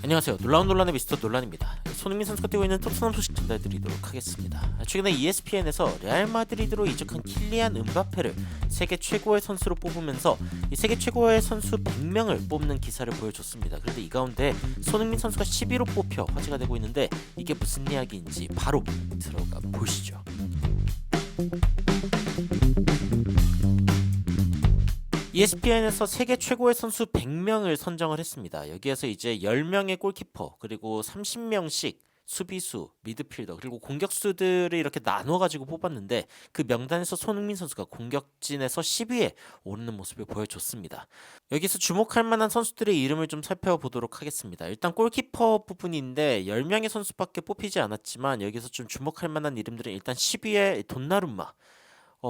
안녕하세요. 놀라운 논란의 미스터 논란입니다. 손흥민 선수가 뛰고 있는 토트넘 소식 전달드리도록 하겠습니다. 최근에 ESPN에서 레알 마드리드로 이적한 킬리안 음바페를 세계 최고의 선수로 뽑으면서 이 세계 최고의 선수 100명을 뽑는 기사를 보여줬습니다. 그런데 이 가운데 손흥민 선수가 10위로 뽑혀 화제가 되고 있는데 이게 무슨 이야기인지 바로 들어가 보시죠. ESPN에서 세계 최고의 선수 100명을 선정을 했습니다. 여기에서 이제 10명의 골키퍼, 그리고 30명씩 수비수, 미드필더, 그리고 공격수들을 이렇게 나눠가지고 뽑았는데 그 명단에서 손흥민 선수가 공격진에서 10위에 오르는 모습을 보여줬습니다. 여기서 주목할 만한 선수들의 이름을 좀 살펴보도록 하겠습니다. 일단 골키퍼 부분인데 10명의 선수밖에 뽑히지 않았지만 여기서 좀 주목할 만한 이름들은 일단 10위에 돈나룸마,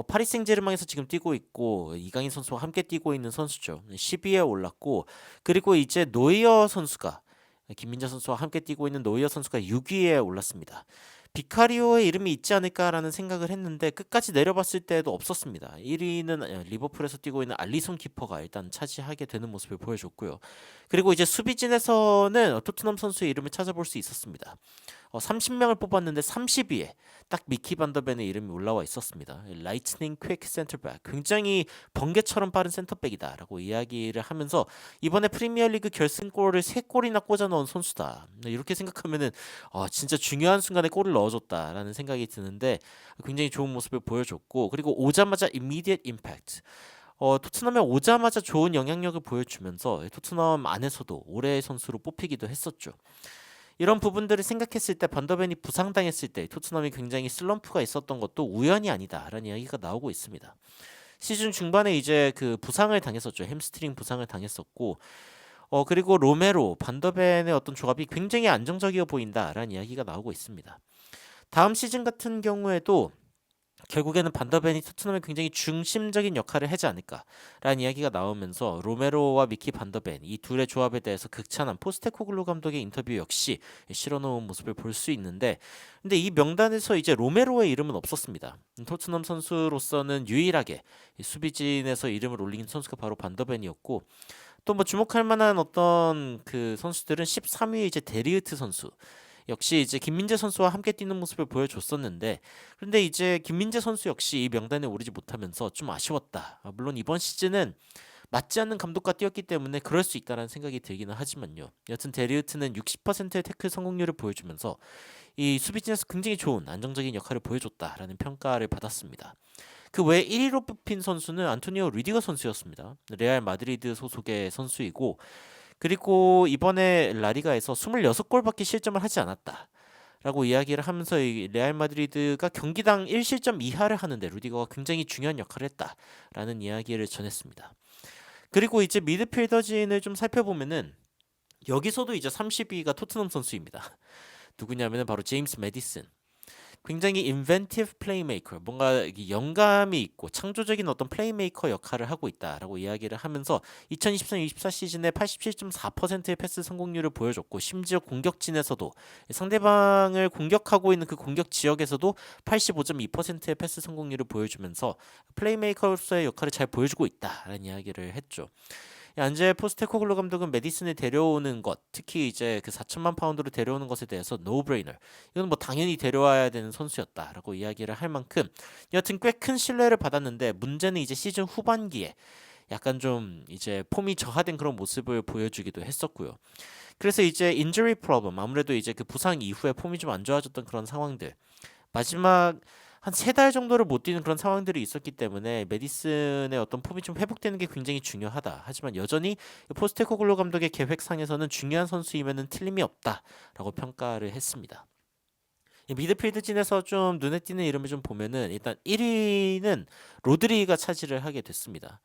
파리 생제르맹에서 지금 뛰고 있고 이강인 선수와 함께 뛰고 있는 선수죠. 10위에 올랐고, 그리고 이제 노이어 선수가, 김민재 선수와 함께 뛰고 있는 노이어 선수가 6위에 올랐습니다. 비카리오의 이름이 있지 않을까라는 생각을 했는데 끝까지 내려봤을 때도 없었습니다. 1위는 리버풀에서 뛰고 있는 알리송 키퍼가 일단 차지하게 되는 모습을 보여줬고요. 그리고 이제 수비진에서는 토트넘 선수의 이름을 찾아볼 수 있었습니다. 30명을 뽑았는데 30위에 딱 미키 반더벤의 이름이 올라와 있었습니다. 라이트닝 퀵 센터백, 굉장히 번개처럼 빠른 센터백이다라고 이야기를 하면서 이번에 프리미어리그 결승골을 3골이나 꽂아 넣은 선수다, 이렇게 생각하면은 진짜 중요한 순간에 골을 넣어줬다라는 생각이 드는데 굉장히 좋은 모습을 보여줬고, 그리고 오자마자 immediate impact, 토트넘에 오자마자 좋은 영향력을 보여주면서 토트넘 안에서도 올해의 선수로 뽑히기도 했었죠. 이런 부분들을 생각했을 때 반더벤이 부상당했을 때 토트넘이 굉장히 슬럼프가 있었던 것도 우연이 아니다라는 이야기가 나오고 있습니다. 시즌 중반에 이제 그 부상을 당했었죠. 햄스트링 부상을 당했었고, 그리고 로메로, 반더벤의 어떤 조합이 굉장히 안정적이어 보인다라는 이야기가 나오고 있습니다. 다음 시즌 같은 경우에도 결국에는 반더벤이 토트넘의 굉장히 중심적인 역할을 하지 않을까라는 이야기가 나오면서 로메로와 미키 반더벤, 이 둘의 조합에 대해서 극찬한 포스테코글루 감독의 인터뷰 역시 실어놓은 모습을 볼 수 있는데, 근데 이 명단에서 이제 로메로의 이름은 없었습니다. 토트넘 선수로서는 유일하게 수비진에서 이름을 올린 선수가 바로 반더벤이었고, 또 뭐 주목할 만한 어떤 그 선수들은 13위 이제 데리우트 선수, 역시 이제 김민재 선수와 함께 뛰는 모습을 보여줬었는데, 그런데 이제 김민재 선수 역시 이 명단에 오르지 못하면서 좀 아쉬웠다. 물론 이번 시즌은 맞지 않는 감독과 뛰었기 때문에 그럴 수 있다라는 생각이 들기는 하지만요. 여튼 데리우트는 60%의 태클 성공률을 보여주면서 이 수비진에서 굉장히 좋은 안정적인 역할을 보여줬다라는 평가를 받았습니다. 그 외에 1위로 뽑힌 선수는 안토니오 루디거 선수였습니다. 레알 마드리드 소속의 선수이고, 그리고 이번에 라리가에서 26골밖에 실점을 하지 않았다 라고 이야기를 하면서 이 레알 마드리드가 경기당 1실점 이하를 하는데 루디거가 굉장히 중요한 역할을 했다라는 이야기를 전했습니다. 그리고 이제 미드필더진을 좀 살펴보면은 여기서도 이제 30위가 토트넘 선수입니다. 누구냐면은 바로 제임스 메디슨. 굉장히 inventive playmaker, 뭔가 영감이 있고 창조적인 어떤 플레이메이커 역할을 하고 있다라고 이야기를 하면서 2023-24 시즌에 87.4%의 패스 성공률을 보여줬고, 심지어 공격진에서도 상대방을 공격하고 있는 그 공격 지역에서도 85.2%의 패스 성공률을 보여주면서 플레이메이커로서의 역할을 잘 보여주고 있다라는 이야기를 했죠. 안제 포스테코글루 감독은 메디슨을 데려오는 것, 특히 이제 그 4천만 파운드로 데려오는 것에 대해서 노브레이너, 이건 뭐 당연히 데려와야 되는 선수였다라고 이야기를 할 만큼 여튼 꽤 큰 신뢰를 받았는데, 문제는 이제 시즌 후반기에 약간 좀 이제 폼이 저하된 그런 모습을 보여주기도 했었고요. 그래서 이제 인저리 프로블럼, 아무래도 이제 그 부상 이후에 폼이 좀 안 좋아졌던 그런 상황들, 마지막 한 3달 정도를 못 뛰는 그런 상황들이 있었기 때문에 메디슨의 어떤 폼이 좀 회복되는 게 굉장히 중요하다. 하지만 여전히 포스테코글루 감독의 계획상에서는 중요한 선수이면은 틀림이 없다라고 평가를 했습니다. 미드필드진에서 좀 눈에 띄는 이름을 좀 보면은 일단 1위는 로드리가 차지를 하게 됐습니다.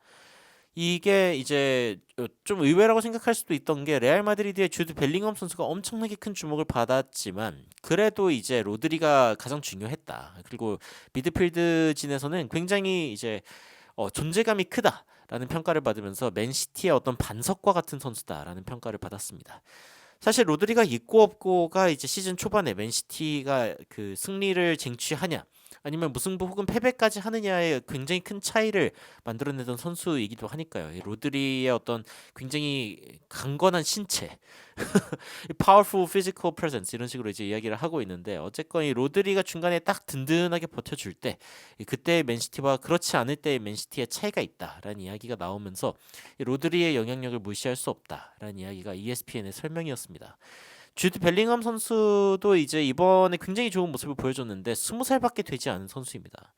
이게 이제 좀 의외라고 생각할 수도 있던 게, 레알 마드리드의 주드 벨링엄 선수가 엄청나게 큰 주목을 받았지만 그래도 이제 로드리가 가장 중요했다. 그리고 미드필드진에서는 굉장히 이제 존재감이 크다라는 평가를 받으면서 맨시티의 어떤 반석과 같은 선수다라는 평가를 받았습니다. 사실 로드리가 있고 없고가 이제 시즌 초반에 맨시티가 그 승리를 쟁취하냐, 아니면 무승부 혹은 패배까지 하느냐에 굉장히 큰 차이를 만들어내던 선수이기도 하니까요. 이 로드리의 어떤 굉장히 강건한 신체, powerful physical presence 이런 식으로 이제 이야기를 하고 있는데 어쨌건 이 로드리가 중간에 딱 든든하게 버텨줄 때 그때의 맨시티와 그렇지 않을 때의 맨시티의 차이가 있다라는 이야기가 나오면서 이 로드리의 영향력을 무시할 수 없다라는 이야기가 ESPN의 설명이었습니다. 주드 벨링엄 선수도 이제 이번에 굉장히 좋은 모습을 보여줬는데 20살밖에 되지 않은 선수입니다.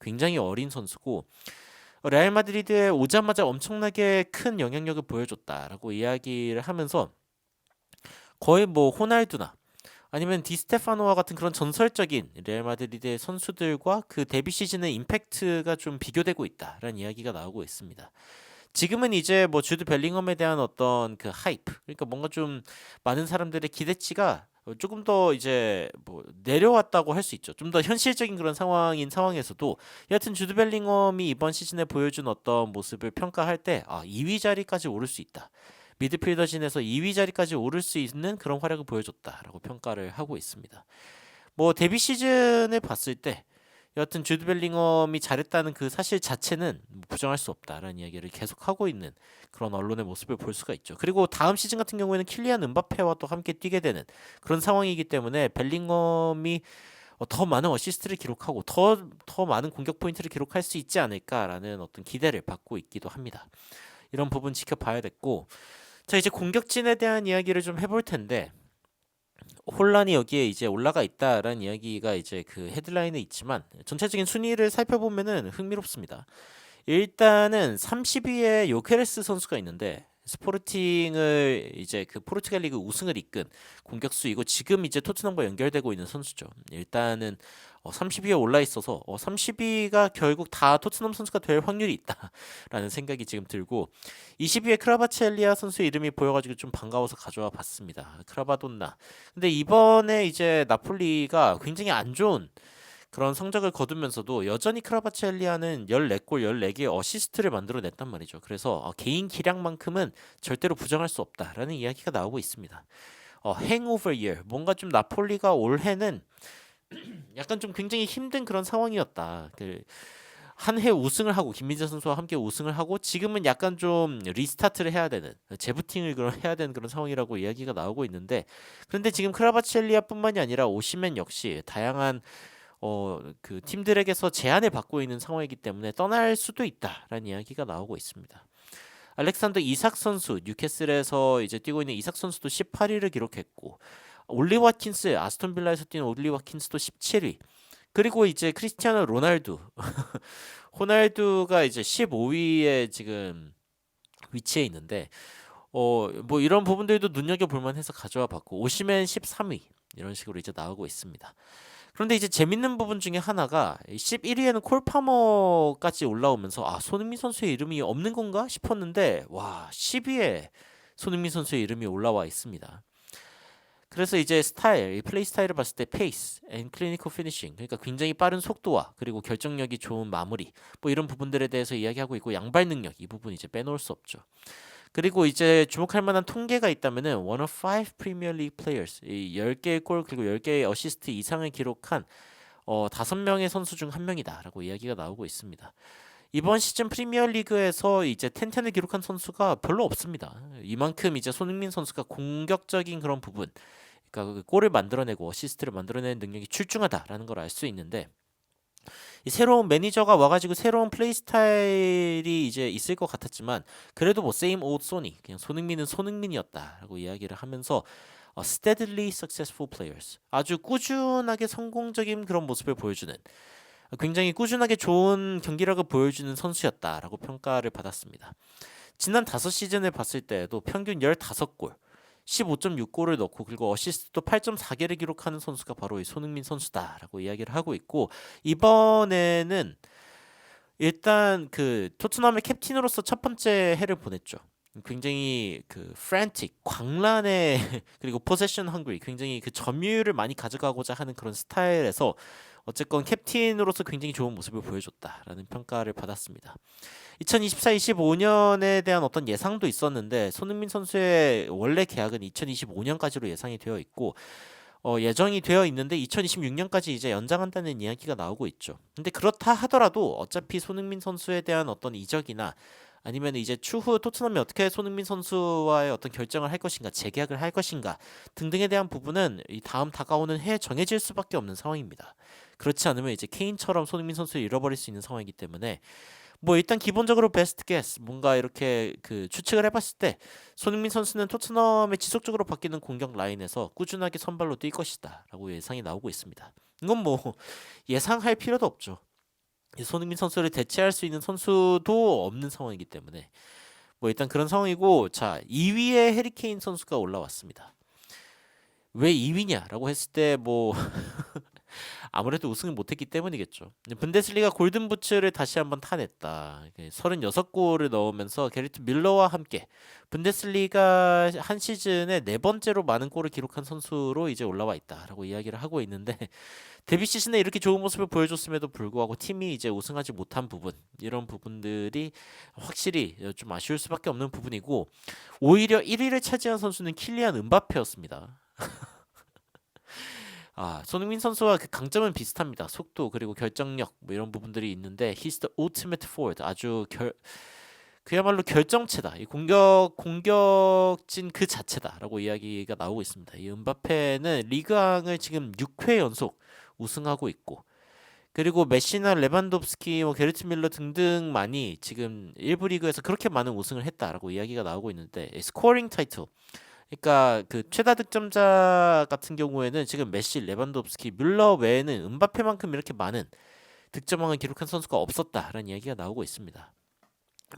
굉장히 어린 선수고 레알 마드리드에 오자마자 엄청나게 큰 영향력을 보여줬다라고 이야기를 하면서 거의 뭐 호날두나 아니면 디스테파노와 같은 그런 전설적인 레알 마드리드의 선수들과 그 데뷔 시즌의 임팩트가 좀 비교되고 있다라는 이야기가 나오고 있습니다. 지금은 이제 뭐 주드 벨링엄에 대한 어떤 그 하이프, 그러니까 뭔가 좀 많은 사람들의 기대치가 조금 더 이제 뭐 내려왔다고 할 수 있죠. 좀 더 현실적인 그런 상황인 상황에서도 여하튼 주드 벨링엄이 이번 시즌에 보여준 어떤 모습을 평가할 때 2위 자리까지 오를 수 있다. 미드필더진에서 2위 자리까지 오를 수 있는 그런 활약을 보여줬다라고 평가를 하고 있습니다. 뭐 데뷔 시즌을 봤을 때 여하튼 주드 벨링엄이 잘했다는 그 사실 자체는 부정할 수 없다라는 이야기를 계속하고 있는 그런 언론의 모습을 볼 수가 있죠. 그리고 다음 시즌 같은 경우에는 킬리안 음바페와 또 함께 뛰게 되는 그런 상황이기 때문에 벨링엄이 더 많은 어시스트를 기록하고 더 많은 공격 포인트를 기록할 수 있지 않을까라는 어떤 기대를 받고 있기도 합니다. 이런 부분 지켜봐야 됐고 자 이제 공격진에 대한 이야기를 좀 해볼 텐데 혼란이 여기에 이제 올라가 있다라는 이야기가 이제 그 헤드라인에 있지만 전체적인 순위를 살펴보면은 흥미롭습니다. 일단은 30위에 요케레스 선수가 있는데 스포르팅을 이제 그 포르투갈 리그 우승을 이끈 공격수이고 지금 이제 토트넘과 연결되고 있는 선수죠. 일단은 30위에 올라 있어서 30위가 결국 다 토트넘 선수가 될 확률이 있다라는 생각이 지금 들고 20위에 크라바첼리아 선수의 이름이 보여가지고 좀 반가워서 가져와 봤습니다. 크라바돈나. 근데 이번에 이제 나폴리가 굉장히 안 좋은 그런 성적을 거두면서도 여전히 크라바첼리아는 14골 14개의 어시스트를 만들어냈단 말이죠. 그래서 개인 기량만큼은 절대로 부정할 수 없다라는 이야기가 나오고 있습니다. 행오버 이어 뭔가 좀 나폴리가 올해는 약간 좀 굉장히 힘든 그런 상황이었다. 한 해 우승을 하고 김민재 선수와 함께 우승을 하고 지금은 약간 좀 리스타트를 해야 되는 재부팅을 해야 되는 그런 상황이라고 이야기가 나오고 있는데 그런데 지금 크라바첼리아뿐만이 아니라 오시멘 역시 다양한 그 팀들에게서 제한을 받고 있는 상황이기 때문에 떠날 수도 있다라는 이야기가 나오고 있습니다. 알렉산더 이삭 선수 뉴캐슬에서 이제 뛰고 있는 이삭 선수도 18위를 기록했고 올리 와킨스 아스톤 빌라에서 뛰는 올리 와킨스도 17위. 그리고 이제 크리스티아노 로날두 호날두가 이제 15위에 지금 위치해 있는데 뭐 이런 부분들도 눈여겨볼 만해서 가져와 봤고 오시멘 13위 이런 식으로 이제 나오고 있습니다. 그런데 이제 재밌는 부분 중에 하나가 11위에는 콜 파머까지 올라오면서 손흥민 선수의 이름이 없는 건가 싶었는데 와 10위에 손흥민 선수의 이름이 올라와 있습니다. 그래서 이제 스타일, 이 플레이 스타일을 봤을 때 페이스, 앤 클리니컬 피니싱, 그러니까 굉장히 빠른 속도와 그리고 결정력이 좋은 마무리, 뭐 이런 부분들에 대해서 이야기하고 있고 양발 능력 이 부분 이제 빼놓을 수 없죠. 그리고 이제 주목할 만한 통계가 있다면은 one of five Premier League players, 이 10개의 골 그리고 10개의 어시스트 이상을 기록한 5명의 선수 중 한 명이다라고 이야기가 나오고 있습니다. 이번 시즌 프리미어리그에서 이제 텐텐을 기록한 선수가 별로 없습니다. 이만큼 이제 손흥민 선수가 공격적인 그런 부분, 그러니까 그 골을 만들어내고 어시스트를 만들어내는 능력이 출중하다라는 걸 알 수 있는데 이 새로운 매니저가 와가지고 새로운 플레이 스타일이 이제 있을 것 같았지만 그래도 뭐 same old 소니 그냥 손흥민은 손흥민이었다라고 이야기를 하면서 steadily successful players 아주 꾸준하게 성공적인 그런 모습을 보여주는 굉장히 꾸준하게 좋은 경기력을 보여주는 선수였다라고 평가를 받았습니다. 지난 5시즌을 봤을 때에도 평균 15골 15.6골을 넣고 그리고 어시스트도 8.4개를 기록하는 선수가 바로 이 손흥민 선수다라고 이야기를 하고 있고 이번에는 일단 그 토트넘의 캡틴으로서 첫 번째 해를 보냈죠. 굉장히 그 frantic 광란의 그리고 possession hungry 굉장히 그 점유율을 많이 가져가고자 하는 그런 스타일에서 어쨌건 캡틴으로서 굉장히 좋은 모습을 보여줬다라는 평가를 받았습니다. 2024-25년에 대한 어떤 예상도 있었는데 손흥민 선수의 원래 계약은 2025년까지로 예상이 되어 있고 예정이 되어 있는데 2026년까지 이제 연장한다는 이야기가 나오고 있죠. 근데 그렇다 하더라도 어차피 손흥민 선수에 대한 어떤 이적이나 아니면 이제 추후 토트넘이 어떻게 손흥민 선수와의 어떤 결정을 할 것인가, 재계약을 할 것인가 등등에 대한 부분은 이 다음 다가오는 해에 정해질 수밖에 없는 상황입니다. 그렇지 않으면 이제 케인처럼 손흥민 선수를 잃어버릴 수 있는 상황이기 때문에 뭐 일단 기본적으로 베스트 게스 뭔가 이렇게 그 추측을 해봤을 때 손흥민 선수는 토트넘의 지속적으로 바뀌는 공격 라인에서 꾸준하게 선발로 뛸 것이다라고 예상이 나오고 있습니다. 이건 뭐 예상할 필요도 없죠. 이 손흥민 선수를 대체할 수 있는 선수도 없는 상황이기 때문에 뭐 일단 그런 상황이고, 자 2위에 해리케인 선수가 올라왔습니다. 왜 2위냐라고 했을 때뭐 아무래도 우승을 못했기 때문이겠죠. 분데스리가 골든부츠를 다시 한번 타냈다. 36골을 넣으면서 게리트 밀러와 함께 분데스리가 한 시즌에 네 번째로 많은 골을 기록한 선수로 이제 올라와 있다라고 이야기를 하고 있는데, 데뷔 시즌에 이렇게 좋은 모습을 보여줬음에도 불구하고 팀이 이제 우승하지 못한 부분, 이런 부분들이 확실히 좀 아쉬울 수밖에 없는 부분이고, 오히려 1위를 차지한 선수는 킬리안 은바페였습니다. 손흥민 선수와 그 강점은 비슷합니다. 속도 그리고 결정력 뭐 이런 부분들이 있는데 he's the ultimate forward. 그야말로 결정체다. 이 공격진 그 자체다라고 이야기가 나오고 있습니다. 이 은바페는 리그왕을 지금 6회 연속 우승하고 있고, 그리고 메시나 레반도프스키, 뭐 게르트 밀러 등등만이 지금 일부 리그에서 그렇게 많은 우승을 했다라고 이야기가 나오고 있는데, 스코어링 타이틀, 그러니까 그 최다 득점자 같은 경우에는 지금 메시, 레반도프스키, 뮬러 외에는 은바페만큼 이렇게 많은 득점왕을 기록한 선수가 없었다라는 이야기가 나오고 있습니다.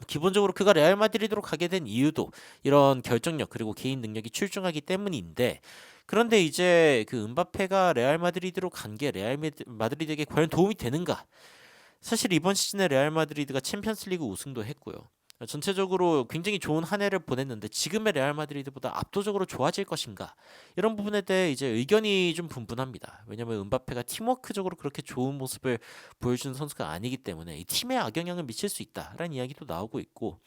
기본적으로 그가 레알 마드리드로 가게 된 이유도 이런 결정력 그리고 개인 능력이 출중하기 때문인데, 그런데 이제 그 은바페가 레알 마드리드로 간 게 레알 마드리드에게 과연 도움이 되는가? 사실 이번 시즌에 레알 마드리드가 챔피언스리그 우승도 했고요. 전체적으로 굉장히 좋은 한 해를 보냈는데 지금의 레알 마드리드보다 압도적으로 좋아질 것인가? 이런 부분에 대해 이제 의견이 좀 분분합니다. 왜냐하면 은바페가 팀워크적으로 그렇게 좋은 모습을 보여주는 선수가 아니기 때문에 이 팀에 악영향을 미칠 수 있다라는 이야기도 나오고 있고,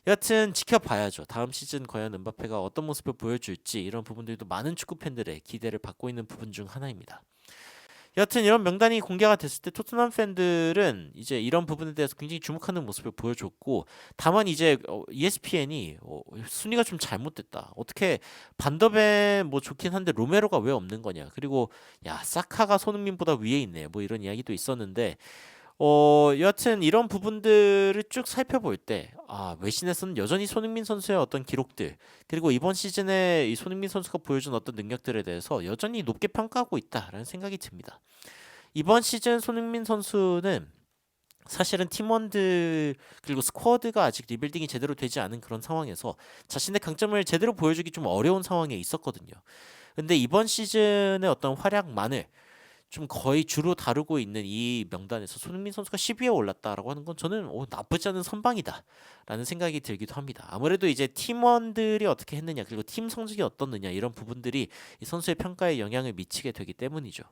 여하튼 지켜봐야죠. 다음 시즌 과연 은바페가 어떤 모습을 보여줄지, 이런 부분들도 많은 축구 팬들의 기대를 받고 있는 부분 중 하나입니다. 여하튼 이런 명단이 공개가 됐을 때 토트넘 팬들은 이제 이런 부분에 대해서 굉장히 주목하는 모습을 보여줬고, 다만 이제 ESPN이 순위가 좀 잘못됐다. 어떻게 반더벤 뭐 좋긴 한데 로메로가 왜 없는 거냐. 그리고 야 사카가 손흥민보다 위에 있네. 뭐 이런 이야기도 있었는데, 여하튼 이런 부분들을 쭉 살펴볼 때, 외신에서는 여전히 손흥민 선수의 어떤 기록들, 그리고 이번 시즌에 이 손흥민 선수가 보여준 어떤 능력들에 대해서 여전히 높게 평가하고 있다라는 생각이 듭니다. 이번 시즌 손흥민 선수는 사실은 팀원들 그리고 스쿼드가 아직 리빌딩이 제대로 되지 않은 그런 상황에서 자신의 강점을 제대로 보여주기 좀 어려운 상황에 있었거든요. 근데 이번 시즌의 어떤 활약만을 좀 거의 주로 다루고 있는 이 명단에서 손흥민 선수가 10위에 올랐다라고 하는 건 저는 나쁘지 않은 선방이다라는 생각이 들기도 합니다. 아무래도 이제 팀원들이 어떻게 했느냐 그리고 팀 성적이 어떻느냐 이런 부분들이 이 선수의 평가에 영향을 미치게 되기 때문이죠.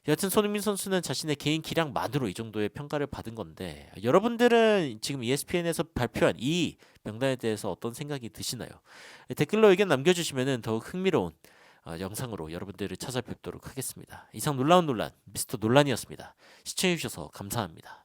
여하튼 손흥민 선수는 자신의 개인 기량만으로 이 정도의 평가를 받은 건데, 여러분들은 지금 ESPN에서 발표한 이 명단에 대해서 어떤 생각이 드시나요? 댓글로 의견 남겨주시면 더욱 흥미로운 영상으로 여러분들을 찾아뵙도록 하겠습니다. 이상 놀라운 논란 미스터 논란이었습니다. 시청해주셔서 감사합니다.